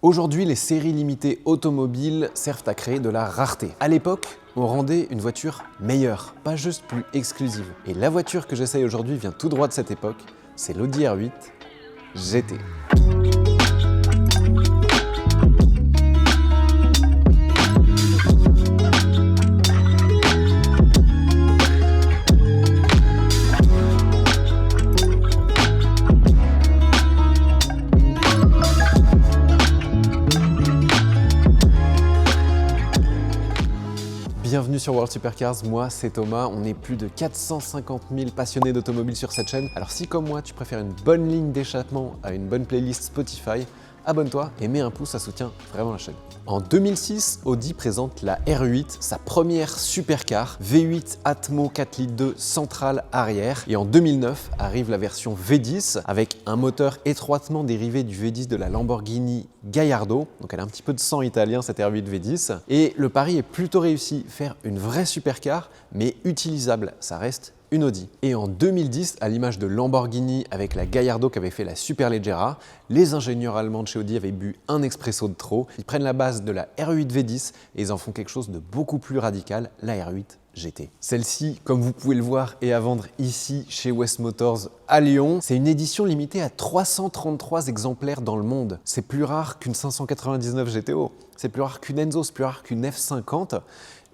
Aujourd'hui, les séries limitées automobiles servent à créer de la rareté. À l'époque, on rendait une voiture meilleure, pas juste plus exclusive. Et la voiture que j'essaye aujourd'hui vient tout droit de cette époque, c'est l'Audi R8 GT. Bienvenue sur World Supercars, moi c'est Thomas, on est plus de 450 000 passionnés d'automobile sur cette chaîne. Alors si comme moi tu préfères une bonne ligne d'échappement à une bonne playlist Spotify, abonne-toi et mets un pouce, ça soutient vraiment la chaîne. En 2006, Audi présente la R8, sa première supercar, V8 Atmo 4 litres 2 centrale arrière. Et en 2009 arrive la version V10 avec un moteur étroitement dérivé du V10 de la Lamborghini Gallardo. Donc elle a un petit peu de sang italien cette R8 V10. Et le pari est plutôt réussi, faire une vraie supercar mais utilisable, ça reste une Audi. Et en 2010, à l'image de Lamborghini avec la Gallardo qu'avait fait la Superleggera, les ingénieurs allemands de chez Audi avaient bu un expresso de trop. Ils prennent la base de la R8 V10 et ils en font quelque chose de beaucoup plus radical, la R8 GT. Celle-ci, comme vous pouvez le voir, est à vendre ici chez West Motors à Lyon. C'est une édition limitée à 333 exemplaires dans le monde. C'est plus rare qu'une 599 GTO, c'est plus rare qu'une Enzo, c'est plus rare qu'une F50.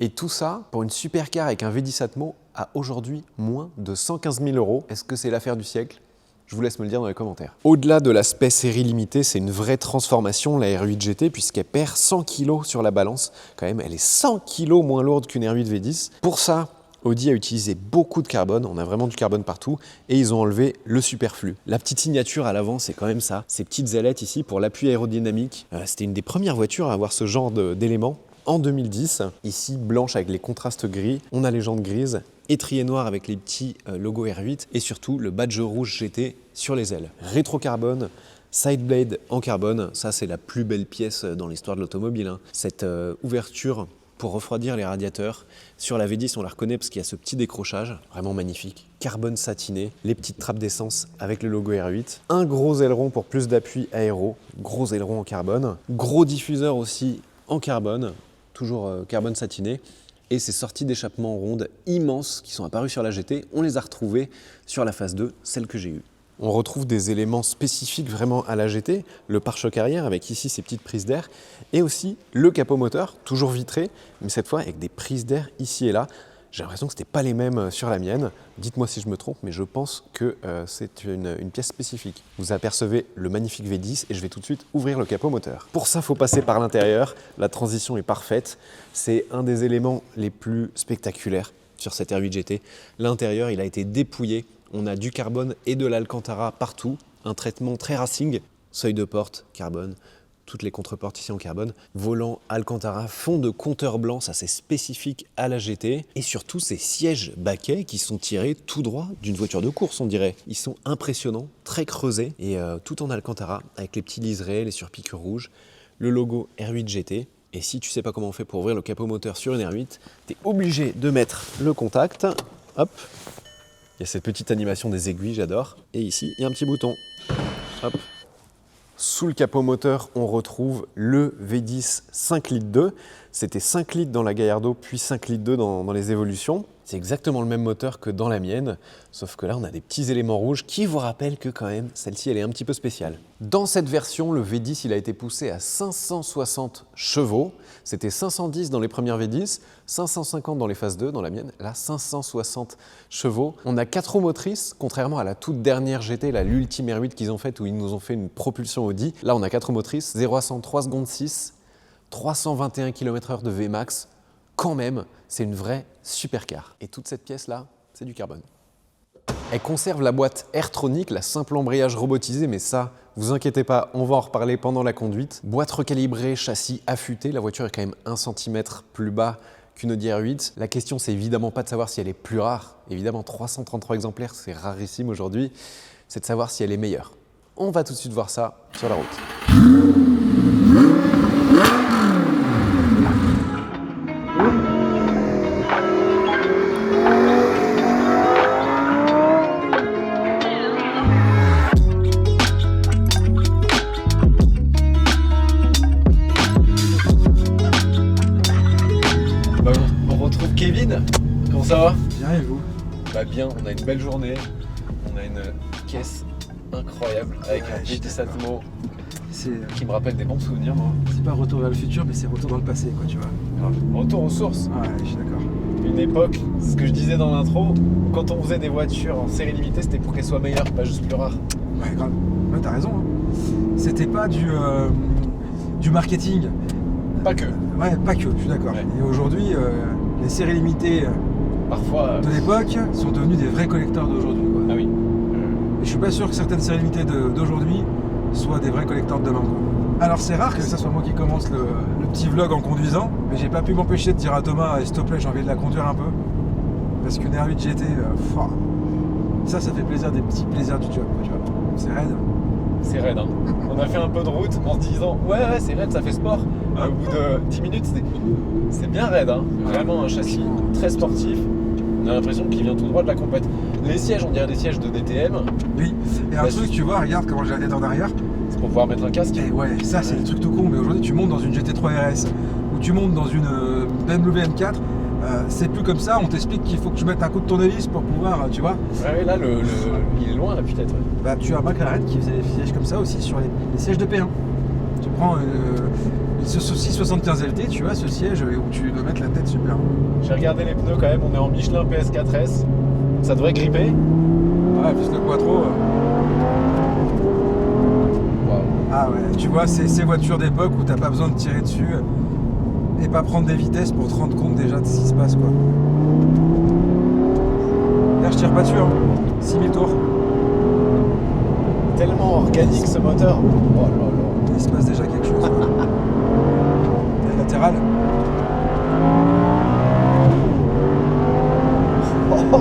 Et tout ça pour une supercar avec un V10 Atmo à aujourd'hui moins de 115 000 €. Est-ce que c'est l'affaire du siècle ? Je vous laisse me le dire dans les commentaires. Au-delà de l'aspect série limitée, c'est une vraie transformation, la R8 GT, puisqu'elle perd 100 kg sur la balance. Quand même, elle est 100 kg moins lourde qu'une R8 V10. Pour ça, Audi a utilisé beaucoup de carbone, on a vraiment du carbone partout, et ils ont enlevé le superflu. La petite signature à l'avant, c'est quand même ça, ces petites ailettes ici pour l'appui aérodynamique. C'était une des premières voitures à avoir ce genre d'éléments. En 2010, ici blanche avec les contrastes gris, on a les jantes grises, étrier noir avec les petits logos R8 et surtout le badge rouge GT sur les ailes. Rétro-carbone, side blade en carbone, ça c'est la plus belle pièce dans l'histoire de l'automobile. Cette ouverture pour refroidir les radiateurs. Sur la V10, on la reconnaît parce qu'il y a ce petit décrochage, vraiment magnifique. Carbone satiné, les petites trappes d'essence avec le logo R8. Un gros aileron pour plus d'appui aéro, gros aileron en carbone. Gros diffuseur aussi en carbone, toujours carbone satiné. Et ces sorties d'échappement rondes immenses qui sont apparues sur la GT, on les a retrouvées sur la phase 2, celle que j'ai eue. On retrouve des éléments spécifiques vraiment à la GT, le pare-choc arrière avec ici ces petites prises d'air et aussi le capot moteur, toujours vitré, mais cette fois avec des prises d'air ici et là. J'ai l'impression que ce n'était pas les mêmes sur la mienne. Dites-moi si je me trompe, mais je pense que c'est une pièce spécifique. Vous apercevez le magnifique V10 et je vais tout de suite ouvrir le capot moteur. Pour ça, il faut passer par l'intérieur. La transition est parfaite. C'est un des éléments les plus spectaculaires sur cette R8 GT. L'intérieur, il a été dépouillé. On a du carbone et de l'Alcantara partout. Un traitement très racing. Seuil de porte, carbone. Toutes les contreportes ici en carbone, volant Alcantara, fond de compteur blanc, ça c'est spécifique à la GT, et surtout ces sièges baquets qui sont tirés tout droit d'une voiture de course on dirait. Ils sont impressionnants, très creusés, et tout en Alcantara, avec les petits liserés, les surpiqûres rouges, le logo R8 GT, et si tu sais pas comment on fait pour ouvrir le capot moteur sur une R8, tu es obligé de mettre le contact, hop, il y a cette petite animation des aiguilles, j'adore, et ici il y a un petit bouton, hop. Sous le capot moteur, on retrouve le V10 5 litres 2. C'était 5 litres dans la Gallardo, puis 5 litres 2 dans les évolutions. C'est exactement le même moteur que dans la mienne, sauf que là, on a des petits éléments rouges qui vous rappellent que quand même, celle-ci, elle est un petit peu spéciale. Dans cette version, le V10, il a été poussé à 560 chevaux. C'était 510 dans les premières V10, 550 dans les phases 2, dans la mienne, là 560 chevaux. On a 4 roues motrices, contrairement à la toute dernière GT, l'ultime R8 qu'ils ont faite où ils nous ont fait une propulsion Audi. Là, on a 4 roues motrices, 0 à 100, 3 secondes 6, 321 km/h de Vmax. Quand même, c'est une vraie supercar. Et toute cette pièce-là, c'est du carbone. Elle conserve la boîte Airtronic, la simple embrayage robotisé, mais ça, vous inquiétez pas, on va en reparler pendant la conduite. Boîte recalibrée, châssis affûté, la voiture est quand même 1 cm plus bas qu'une Audi R8. La question, c'est évidemment pas de savoir si elle est plus rare. Évidemment, 333 exemplaires, c'est rarissime aujourd'hui. C'est de savoir si elle est meilleure. On va tout de suite voir ça sur la route. ça va? Bien et vous? Bah bien, on a une belle journée, on a une caisse incroyable avec Ouais, un je suis GT d'accord. Satmo C'est qui me rappelle des bons souvenirs, moi. pas retour vers le futur, mais c'est retour dans le passé, quoi, tu vois. Retour aux sources. Ouais, je suis d'accord. Une époque, ce que je disais dans l'intro, quand on faisait des voitures en série limitée, c'était pour qu'elles soient meilleures, pas juste plus rares. Ouais, grave. Ouais, t'as raison. Hein. C'était pas du marketing. Pas que. Ouais, pas que, je suis d'accord. Ouais. Et aujourd'hui, les séries limitées Parfois. de l'époque sont devenues des vrais collecteurs d'aujourd'hui, quoi. Ah oui. Et je suis pas sûr que certaines séries limitées d'aujourd'hui soient des vrais collecteurs de demain, quoi. Alors c'est rare que ça soit moi qui commence le petit vlog en conduisant, mais j'ai pas pu m'empêcher de dire à Thomas, s'il te plaît, j'ai envie de la conduire un peu. Parce qu'une R8 GT, ça fait plaisir, des petits plaisirs du job, quoi, tu vois. C'est raide. C'est raide, hein. On a fait un peu de route en se disant ouais c'est raide, ça fait sport. Au bout de 10 minutes, c'est bien raide, hein. Vraiment un châssis très sportif. On a l'impression qu'il vient tout droit de la compète. Les sièges, on dirait des sièges de DTM. Oui, et un Bah, truc, tu vois, regarde comment j'ai la tête en arrière. C'est pour pouvoir mettre un casque. Et ouais, ça c'est des trucs tout con, mais aujourd'hui tu montes dans une GT3 RS ou tu montes dans une BMW M4, c'est plus comme ça, on t'explique qu'il faut que tu mettes un coup de tournevis pour pouvoir, tu vois. Ouais, là, il est loin, là, peut-être. Ouais. Bah, tu as McLaren qui faisait des sièges comme ça aussi sur les sièges de P1. Tu prends ce 675 LT, tu as ce siège où tu dois mettre la tête super. J'ai regardé les pneus quand même, on est en Michelin PS4S. Ça devrait gripper. Ouais, plus le Quattro. Waouh. Ah ouais, tu vois, c'est ces voitures d'époque où t'as pas besoin de tirer dessus et pas prendre des vitesses pour te rendre compte déjà de ce qui se passe, quoi. Là, je tire pas dessus, hein. 6000 tours. Tellement organique ce moteur. Oh là là. Il se passe déjà quelque chose. La latérale. Oh,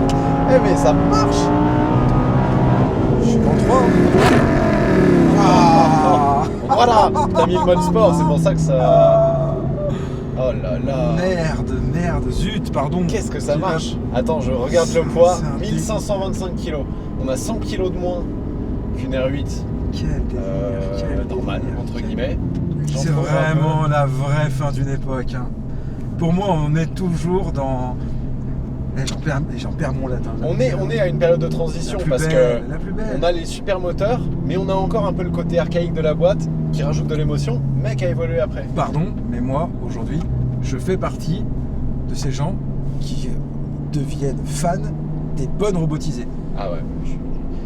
eh mais ça marche. Je suis dans 3. Voilà, t'as mis le mode sport, c'est pour ça que ça... Oh là là. Merde, zut, pardon. Qu'est-ce que ça marche? Attends, je regarde le poids, C'est un 1525 kg. On a 100 kg de moins qu'une R8 Quel délire, normale, entre guillemets. C'est J'en trouve un peu. vraiment la vraie fin d'une époque, hein. Pour moi, on est toujours dans... Et j'en perds mon latin. On est à une période de transition parce que la plus belle. on a les super moteurs, mais on a encore un peu le côté archaïque de la boîte qui rajoute de l'émotion, mais qui a évolué après. Pardon, mais moi, aujourd'hui, je fais partie de ces gens qui deviennent fans des bonnes robotisées. Ah ouais,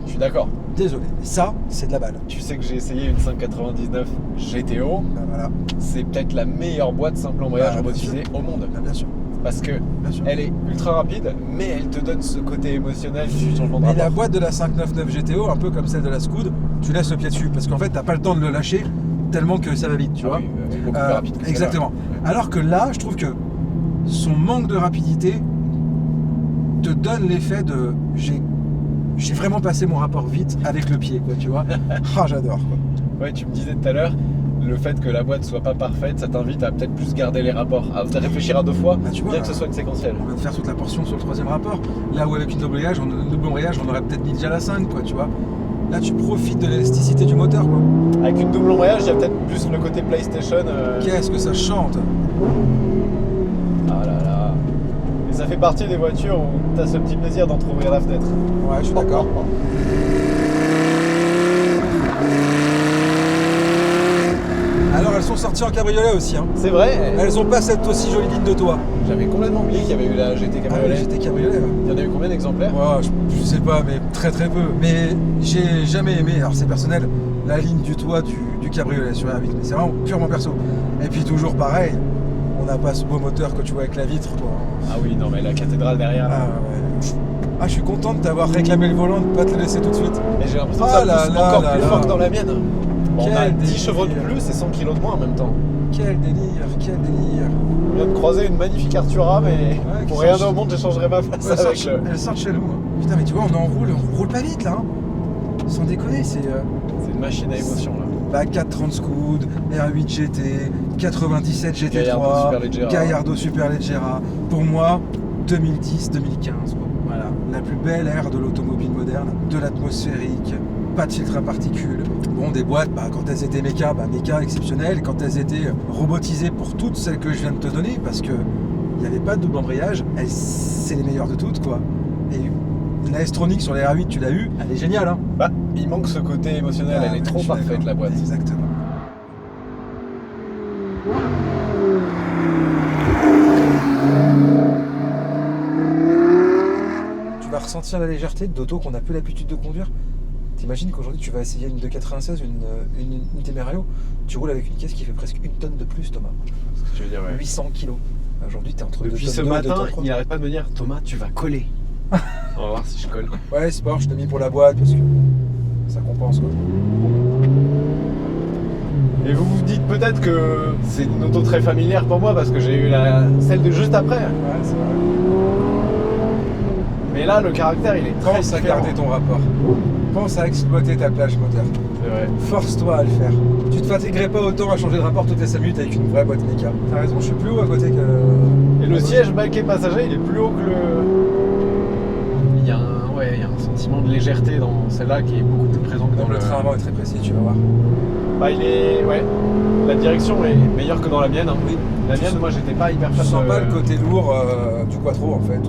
je suis d'accord. Désolé, mais ça, c'est de la balle. Tu sais que j'ai essayé une 599 GTO, Bah voilà, c'est peut-être la meilleure boîte simple embrayage Bah, bien robotisée au monde. bah, bien sûr, Parce que bien sûr. elle est ultra rapide, mais elle te donne ce côté émotionnel du changement de Et la rapport. boîte de la 599 GTO, un peu comme celle de la Scoot, tu laisses le pied dessus parce qu'en fait, t'as pas le temps de le lâcher tellement que ça va vite, tu Ah vois. oui, beaucoup plus rapide que celle-là. Exactement. Ouais. Alors que là, je trouve que son manque de rapidité te donne l'effet de j'ai vraiment passé mon rapport vite avec le pied, quoi, tu vois. Ah, j'adore, quoi. Ouais, tu me disais tout à l'heure, le fait que la boîte soit pas parfaite, ça t'invite à peut-être plus garder les rapports, à réfléchir à deux fois, Bah, tu vois, bien que ce soit une séquentielle. On vient de faire toute la portion sur le troisième rapport. Là où avec une double embrayage, on aurait peut-être mis déjà la 5, quoi, tu vois. Là, tu profites de l'élasticité du moteur, quoi. Avec une double embrayage, il y a peut-être plus le côté PlayStation. Qu'est-ce que ça chante. Ah là là. Et ça fait partie des voitures où t'as ce petit plaisir d'entrouvrir la fenêtre. Ouais, je suis d'accord. Alors, elles sont sorties en cabriolet aussi, hein. C'est vrai. Elles ont pas cette aussi jolie ligne de toit. J'avais complètement oublié qu'il y avait eu la GT Cabriolet. J'étais cabriolet, ouais. Il y en a eu combien d'exemplaires? Ouais, je sais pas, mais très très peu. Mais j'ai jamais aimé, alors c'est personnel, la ligne du toit du cabriolet sur R8. Mais c'est vraiment purement perso. Et puis toujours pareil, on n'a pas ce beau moteur que tu vois avec la vitre, quoi. Ah oui, non mais la cathédrale derrière là. Ah ouais. Ah, je suis content de t'avoir réclamé le volant, de pas te le laisser tout de suite. Et j'ai l'impression que Ah ça là pousse là encore là plus là. fort que dans la mienne. Bon, on a Quel 10 chevaux de délire. plus et 100 kg de moins en même temps. Quel délire, quel délire. On vient de croiser une magnifique Artura, mais qui pour rien sort- au monde, j'échangerais ma place Ouais, avec le... elle sort de chez nous. Hein. Putain, mais tu vois, on roule pas vite là. Hein. Sans déconner, c'est. C'est une machine à émotion là. Bah, 430 Scoot, R8 GT, 97 GT3, Gallardo Superleggera. Gallardo Superleggera. Pour moi, 2010-2015. Voilà, la plus belle ère de l'automobile moderne, de l'atmosphérique, pas de filtre à particules. Bon, des boîtes, bah, quand elles étaient méca exceptionnelles, quand elles étaient robotisées pour toutes celles que je viens de te donner, parce que il n'y avait pas de double embrayage, c'est les meilleures de toutes, quoi. Et la S-Tronic sur les R8, tu l'as eu, elle est géniale, hein. Bah, il manque ce côté émotionnel, elle est trop parfaite la boîte. Exactement. Tu vas ressentir la légèreté d'auto qu'on n'a plus l'habitude de conduire. T'imagines qu'aujourd'hui tu vas essayer une 296, une Temerario, tu roules avec une caisse qui fait presque 1 tonne de plus, Thomas. Je veux dire, ouais. 800 kilos. Aujourd'hui t'es entre Depuis 2 ce tonnes matin, 2 tonnes 3. il arrête pas de me dire Thomas, tu vas coller. On va voir si je colle. Ouais, sport, je t'ai mis pour la boîte parce que ça compense, quoi. Et vous vous dites peut-être que c'est une auto très familière pour moi parce que j'ai eu celle de juste après. Ouais, c'est vrai. Mais là, le caractère, il est très Pense à différent. garder ton rapport. Pense à exploiter ta plage moteur. C'est vrai. Force-toi à le faire. Tu te fatiguerais pas autant à changer de rapport toutes les 5 minutes avec une vraie boîte méca. T'as raison, je suis plus haut à côté que... Et le siège baquet passager, il est plus haut que le... Il y a un sentiment de légèreté dans celle-là qui est beaucoup plus présent que dans Le train avant est très précis, tu vas voir. Bah, la direction est meilleure que dans la mienne. Hein. Oui. La mienne, moi, j'étais pas hyper Tu fan. sens pas le côté lourd du quattro en fait.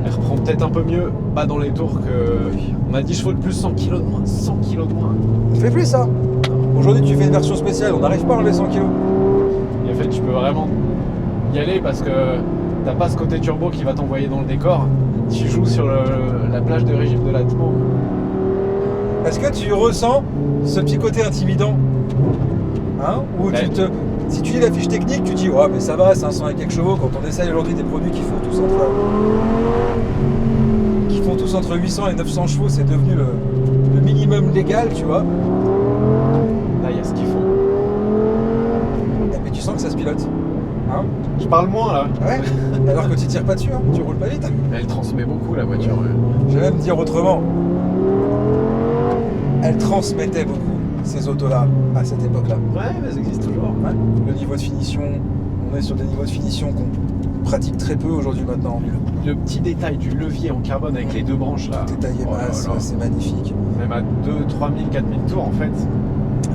Elle reprend peut-être un peu mieux, pas dans les tours que... On a 10 chevaux de plus, 100 kg de moins, 100 kg de moins. Tu fais plus ça. Aujourd'hui tu fais une version spéciale, on n'arrive pas à enlever 100 kg. Et en fait, tu peux vraiment y aller parce que t'as pas ce côté turbo qui va t'envoyer dans le décor. Tu joues sur la plage de régime de l'Atmo. Est-ce que tu ressens ce petit côté intimidant, hein? Où Ouais. si tu lis la fiche technique, tu dis ouais mais ça va, 500 et quelques chevaux. Quand on essaye aujourd'hui des produits qui font tous entre 800 et 900 chevaux, c'est devenu le minimum légal, tu vois. Là, il y a ce qu'ils font. Mais tu sens que ça se pilote, hein? Je parle moins là. Ouais. Alors que tu tires pas dessus, hein. Tu roules pas vite. Mais elle transmet beaucoup la voiture. Ouais. Je vais même dire autrement. Elle transmettait beaucoup ces autos-là à cette époque-là. Ouais, mais ça existe toujours. Ouais. Le niveau de finition, on est sur des niveaux de finition qu'on pratique très peu aujourd'hui maintenant. Le petit détail du levier en carbone avec les deux branches là. Tout est taillé Oh là masse, là. c'est magnifique. Même à 2, 3000, 4000 tours en fait,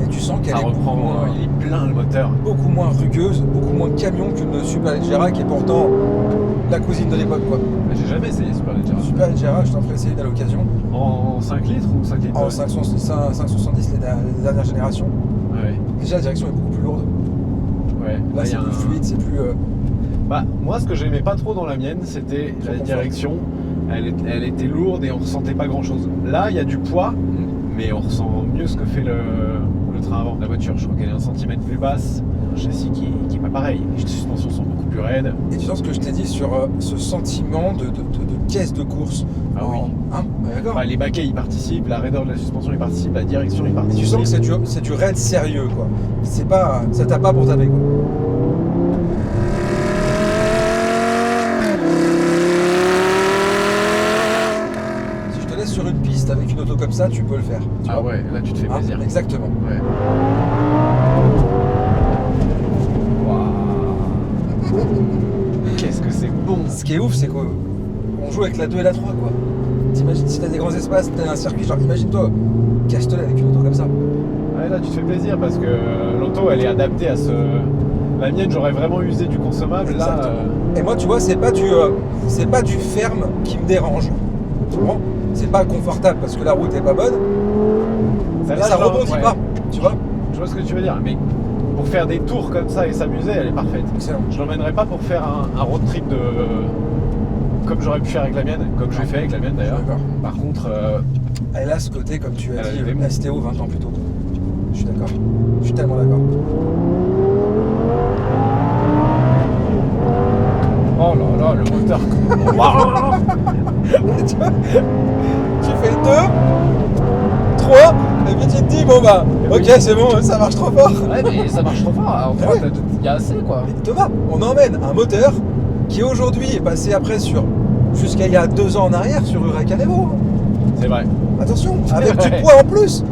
Et tu sens qu'elle ça est reprend, il est plein le moteur. beaucoup moins rugueuse, beaucoup moins camion qu'une Superleggera qui est pourtant la cousine de l'époque, quoi. J'ai jamais essayé Superleggera. Superleggera, je t'en ferai essayer à l'occasion. En 5 litres ou 5 litres? En ouais. 570 les dernières générations. Ouais. Déjà la direction est beaucoup plus lourde. Ouais. Là il y c'est a plus un- fluide, c'est plus... Bah, moi, ce que j'aimais pas trop dans la mienne, c'était Son la confort. direction. Elle était lourde et on ressentait pas grand chose. Là, il y a du poids, mais on ressent mieux ce que fait le train avant. La voiture, je crois qu'elle est 1 centimètre plus basse. Un châssis qui est pas pareil. Les suspensions sont beaucoup plus raides. Et tu sens ce que je t'ai dit sur ce sentiment de caisse de course. Ah oui. Hein, d'accord. Bah, les baquets, ils participent. La raideur de la suspension, ils participent. La direction, ils Et participent. tu sens que c'est du raid sérieux, quoi. C'est pas... Ça tape pas pour taper, quoi. Si je te laisse sur une piste avec une auto comme ça, tu peux le faire. Tu Ah vois. ouais, là, tu te fais Hein, plaisir. exactement. Ouais. Waouh. Qu'est-ce que c'est bon. Ce qui est ouf, c'est qu'on joue avec la 2 et la 3, quoi. T'imagines si t'as des grands espaces, t'as un circuit, genre imagine-toi Castellet avec une auto comme ça. Ouais, là, tu te fais plaisir parce que l'auto, elle est adaptée à ce... La mienne, j'aurais vraiment usé du consommable. Là, Exactement. Et moi, tu vois, c'est pas du ferme qui me dérange. Tu comprends? C'est pas confortable parce que la route est pas bonne, mais celle-là, ça je rebondit ouais. pas, tu vois? Je vois ce que tu veux dire, mais pour faire des tours comme ça et s'amuser, elle est parfaite. Excellent. Je l'emmènerai pas pour faire un road trip de... Comme j'aurais pu faire avec la mienne, comme j'ai fait avec la mienne d'ailleurs. D'accord. Par contre, Elle a ce côté, comme tu as Elle a dit, des mots. STO 20 ans plus tôt. Je suis d'accord. Je suis tellement d'accord. oh là là, le moteur. Waouh. tu vois, tu fais 2, 3, et puis tu te dis, bon bah, ok, c'est bon, ça marche trop fort. Ouais, mais ça marche trop fort. En Ah ouais. il y a assez quoi. Mais Thomas, on emmène un moteur qui aujourd'hui est passé après jusqu'à il y a 2 ans en arrière sur Huracan Evo. C'est vrai. Attention, avec du Ouais. poids en plus.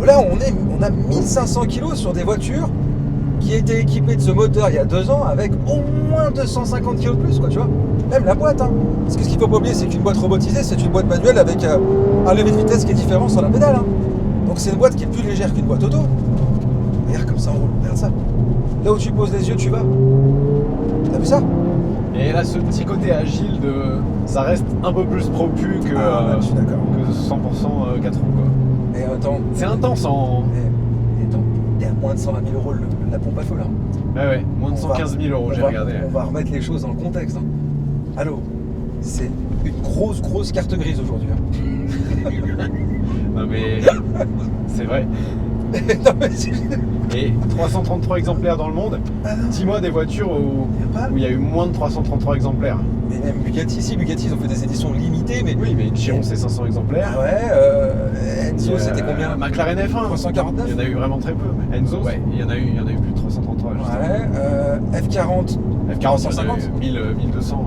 Là, on a 1500 kg sur des voitures qui étaient équipées de ce moteur il y a 2 ans avec au moins 250 kg de plus, quoi, tu vois. Même la boîte, hein. Parce que ce qu'il faut pas oublier, c'est qu'une boîte robotisée, c'est une boîte manuelle avec un levier de vitesse qui est différent sur la pédale, hein. Donc c'est une boîte qui est plus légère qu'une boîte auto. Regarde comme ça on roule, regarde ça. Là où tu poses les yeux, tu vas. T'as vu ça? Et là, ce petit côté agile, ça reste un peu plus pro-pu que, je suis d'accord. que 100% 4 roues, quoi. Et attends, C'est intense en... il y a moins de 120 000 euros la pompe à feu là. Ouais, moins de 115 000 euros, j'ai regardé. On va remettre les choses dans le contexte. Hein. Allô, c'est une grosse carte grise aujourd'hui. Hein. Non mais c'est vrai. Non, mais Et 333 exemplaires dans le monde. Dis-moi des voitures où il y a eu moins de 333 exemplaires. Mais même Bugatti, ils ont fait des éditions limitées. Mais... Oui, mais Chiron c'est 500 exemplaires. Ouais, Enzo c'était combien? McLaren F1. 349. Il y en a eu vraiment très peu. Mais Enzo, ouais, il y en a eu plus de 333. Ouais, F40. F40, 150. 1200.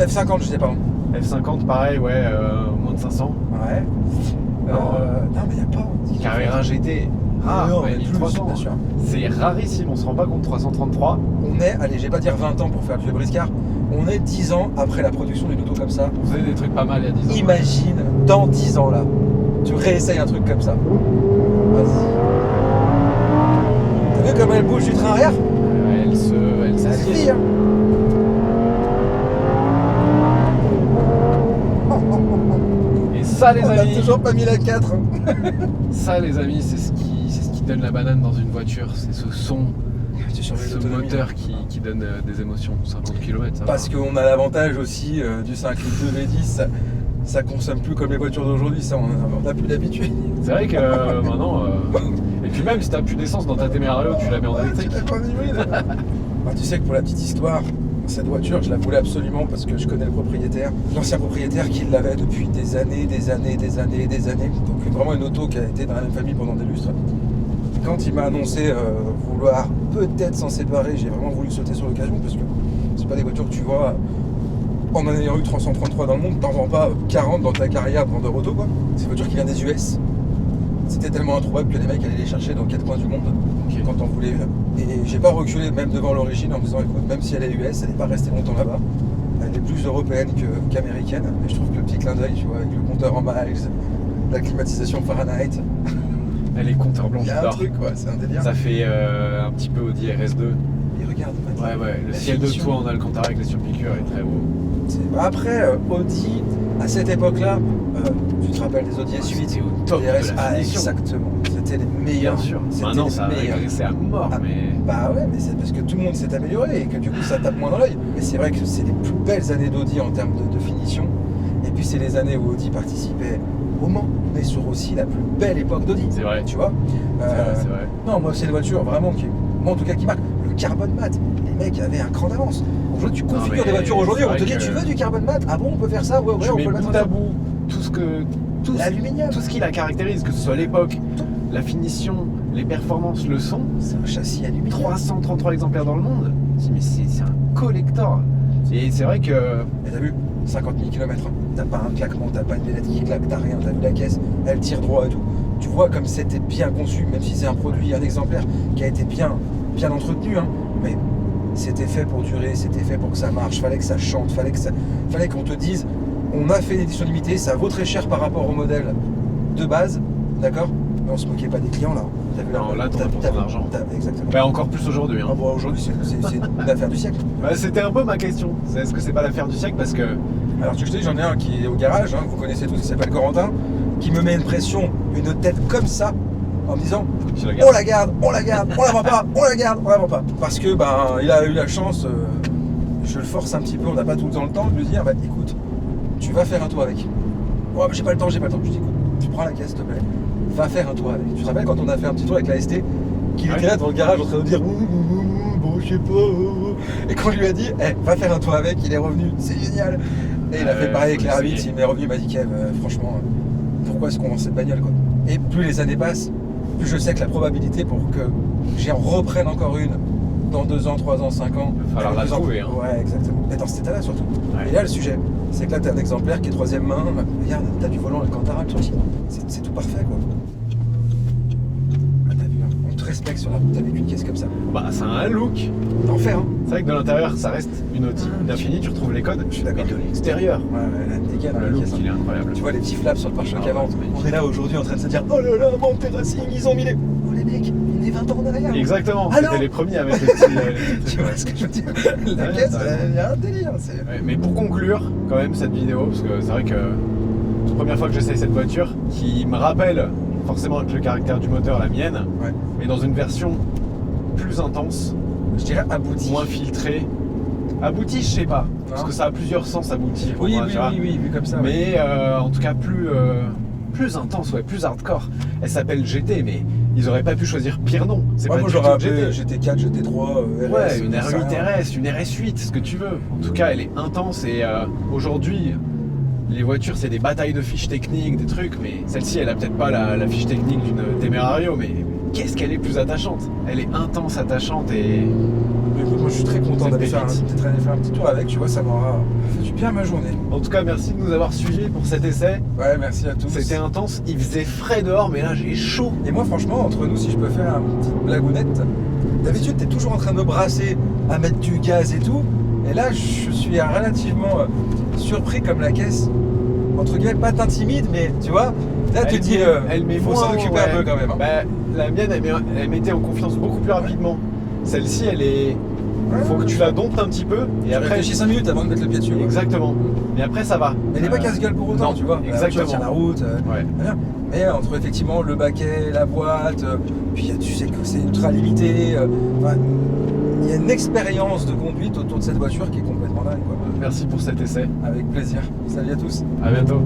F50, je sais pas. F50, pareil, ouais, moins de 500. Ouais. Non, mais il n'y a pas. Carrera GT. Ah, non, ouais, mais plus, 1300. bien sûr. C'est rarissime, on se rend pas compte. 333. On est, allez, je vais pas dire 20 ans pour faire du briscard, on est 10 ans après la production d'une auto comme ça. On faisait des trucs pas mal il y a 10 ans. Imagine, dans 10 ans là, tu réessayes un truc comme ça. Vas-y. T'as vu comme elle bouge du train arrière? Elle s'assied. vit, hein. Et ça, les On a amis, toujours pas mis la 4. Hein. ça, les amis, c'est ce qui donne la banane dans une voiture. C'est ce son, ce moteur qui donne des émotions. 50 km, ça Parce va. qu'on a l'avantage aussi du 5 litres de V10, ça consomme plus comme les voitures d'aujourd'hui, ça on a plus l'habitude. C'est vrai que maintenant. Et puis même si t'as plus d'essence dans ta Témérario, tu la mets en électrique. Tu l'as pas en hybride. Tu sais que pour la petite histoire, cette voiture, je la voulais absolument parce que je connais le propriétaire, l'ancien propriétaire qui l'avait depuis des années. Donc vraiment une auto qui a été dans la même famille pendant des lustres. Quand il m'a annoncé vouloir peut-être s'en séparer, j'ai vraiment voulu sauter sur l'occasion parce que c'est pas des voitures que tu vois en ayant eu 333 dans le monde, t'en vends pas 40 dans ta carrière de vendeur auto quoi. C'est une voiture qui vient des US. C'était tellement introuvable que les mecs allaient les chercher dans 4 coins du monde quand on voulait une. Et j'ai pas reculé même devant l'origine en me disant écoute, même si elle est US, elle n'est pas restée longtemps là-bas. Elle est plus européenne qu'américaine. Et je trouve que le petit clin d'œil, tu vois, avec le compteur en miles, la climatisation Fahrenheit. Elle est compteur blanc Il y a un d'or. truc quoi, c'est un délire. Ça fait un petit peu Audi RS2. Et regarde, Ouais, le la ciel de finition. toit en Alcantara avec les surpiqûres est très beau. Après, Audi, à cette époque-là, tu te rappelles des Audi S8, C'était au top des de la RS, finition. exactement. C'était les meilleurs. Bien sûr. C'était Maintenant, les ça a meilleurs. régressé à mort, Ah, mais. Bah ouais, mais c'est parce que tout le monde s'est amélioré et que du coup ça tape moins dans l'œil. Mais c'est vrai que c'est les plus belles années d'Audi en termes de finition. Et puis c'est les années où Audi participait au Mans, mais sur aussi la plus belle époque d'Audi. C'est vrai. Tu vois C'est vrai. Non, moi c'est une voiture vraiment moi en tout cas qui marque. Le carbone mat, les mecs avaient un cran d'avance. Aujourd'hui, tu configures mais des voitures aujourd'hui, c'est on te vrai dit que- tu veux du carbone mat? Ah bon, on peut faire ça? Ouais, Tu on mets peut le mettre bout à en bout L'aluminium. tout ce qui la caractérise, que ce soit l'époque, la finition, les performances, le son. C'est un châssis aluminium. 333 exemplaires dans le monde. Je dis, mais c'est un collector. Et c'est vrai que. Et t'as vu 50 000 km, t'as pas un claquement, t'as pas une bélette qui claque, t'as rien, t'as vu la caisse, elle tire droit et tout. Tu vois comme c'était bien conçu, même si c'est un produit, un exemplaire qui a été bien entretenu, hein, mais c'était fait pour durer, c'était fait pour que ça marche, fallait que ça chante, fallait qu'on te dise, on a fait une édition limitée, ça vaut très cher par rapport au modèle de base, d'accord? Mais on se moquait pas des clients là. T'as vu Non, là, t'en as pour ton argent. Exactement. Bah, encore plus aujourd'hui. Hein. Ah bon, aujourd'hui c'est une affaire du siècle. Bah, c'était un peu ma question. Est-ce que c'est pas l'affaire du siècle? Parce que. Alors tu sais, j'en ai un qui est au garage, hein, que vous connaissez tous, qui s'appelle Corentin, qui me met une pression, une tête comme ça, en me disant Je la on la garde, on la vend pas, on la garde, on la vend pas. Parce que il a eu la chance, je le force un petit peu, on n'a pas tout le temps de lui dire bah écoute, tu vas faire un tour avec. Oh, j'ai pas le temps. Je dis écoute, tu prends la caisse s'il te plaît, va faire un tour avec. Tu te rappelles quand on a fait un petit tour avec la ST, qu'il était là devant le garage en train de dire bon je sais pas. Et qu'on lui a dit va faire un tour avec, il est revenu, c'est génial. Et il a fait pareil avec faut la Rabbit, l'essayer. il m'est revenu, il m'a dit Kev, franchement, pourquoi est-ce qu'on vend cette bagnole quoi? Et plus les années passent, plus je sais que la probabilité pour que j'en reprenne encore une dans 2 ans, 3 ans, 5 ans. Il va falloir elle est la de plus en trouver, plus- hein. Ouais, exactement. Mais dans cet état-là surtout. Ouais. Et là, le sujet, c'est que là, t'as un exemplaire qui est 3ème main. Regarde, t'as du volant Alcantara, c'est tout parfait quoi. Ah, t'as vu, hein, on te respecte sur la route avec une caisse comme ça. Bah, ça a un look. L'enfer, hein. C'est vrai que de l'intérieur, ça reste une Audi. D'infini, tu retrouves les codes. Je suis d'accord. Mais de l'extérieur, Ouais, la dégâts dans le la look, caisse. hein. il est incroyable. Tu vois les petits flaps sur le pare-choc Ah ouais, avant. c'est magnifique. On est là aujourd'hui en train de se dire oh là là, Monte Racing, ils ont mis les. Oh les mecs, revenez 20 ans en arrière. Exactement, Alors c'était les premiers avec les petits. Tu vois ce que je veux dire? La Ouais, caisse, t'as il y a un délire. Ouais, mais pour conclure, quand même, cette vidéo, parce que c'est vrai que c'est la première fois que j'essaye cette voiture, qui me rappelle forcément avec le caractère du moteur la mienne, Ouais. mais dans une version plus intense, Je dirais abouti. moins filtrée. Abouti, je sais pas, parce Non. que ça a plusieurs sens abouti pour Oui, moi, oui, tu vois. oui, vu comme ça. ouais. Mais en tout cas plus intense, ouais, plus hardcore. Elle s'appelle GT, mais ils auraient pas pu choisir pire nom. C'est Ouais, pas moi du j'aurais tout appelé GT. GT4, GT3, RS. Ouais, une j'en sais R8 rien. RS, une RS8, ce que tu veux. En tout cas, elle est intense et aujourd'hui, les voitures, c'est des batailles de fiches techniques, des trucs, mais celle-ci, elle a peut-être pas la fiche technique d'une Temerario, mais qu'est-ce qu'elle est plus attachante. Elle est intense, attachante et Mais écoute, moi je suis très content C'est d'aller une faire, pépite. peut-être aller faire un petit tour avec, tu vois, ça m'aura fait du bien à ma journée. en tout cas, merci de nous avoir suivis pour cet essai. Ouais, merci à tous. C'était intense, il faisait frais dehors, mais là, j'ai chaud. Et moi, franchement, entre nous, si je peux faire une petite blagounette, d'habitude, t'es toujours en train de me brasser, à mettre du gaz et tout. Et là, je suis relativement surpris comme la caisse, entre guillemets, pas t'intimide, mais tu vois, là, tu te dis, met faut moins, s'en occuper ouais. un peu quand même. Hein. Bah, la mienne, elle mettait en confiance beaucoup plus rapidement. Celle-ci, elle est. Faut que tu la domptes un petit peu et Tu après. réfléchis 5 minutes avant de mettre le pied dessus. quoi. Exactement. Mais après, ça va. Mais elle n'est pas casse-gueule pour autant, non, tu vois. exactement. Tu tiens la route. Ouais. Bien. Mais entre effectivement le baquet, la boîte, puis tu sais que c'est ultra limité. Enfin, il y a une expérience de conduite autour de cette voiture qui est complètement dingue. Quoi. Merci pour cet essai. Avec plaisir. Salut à tous. À bientôt.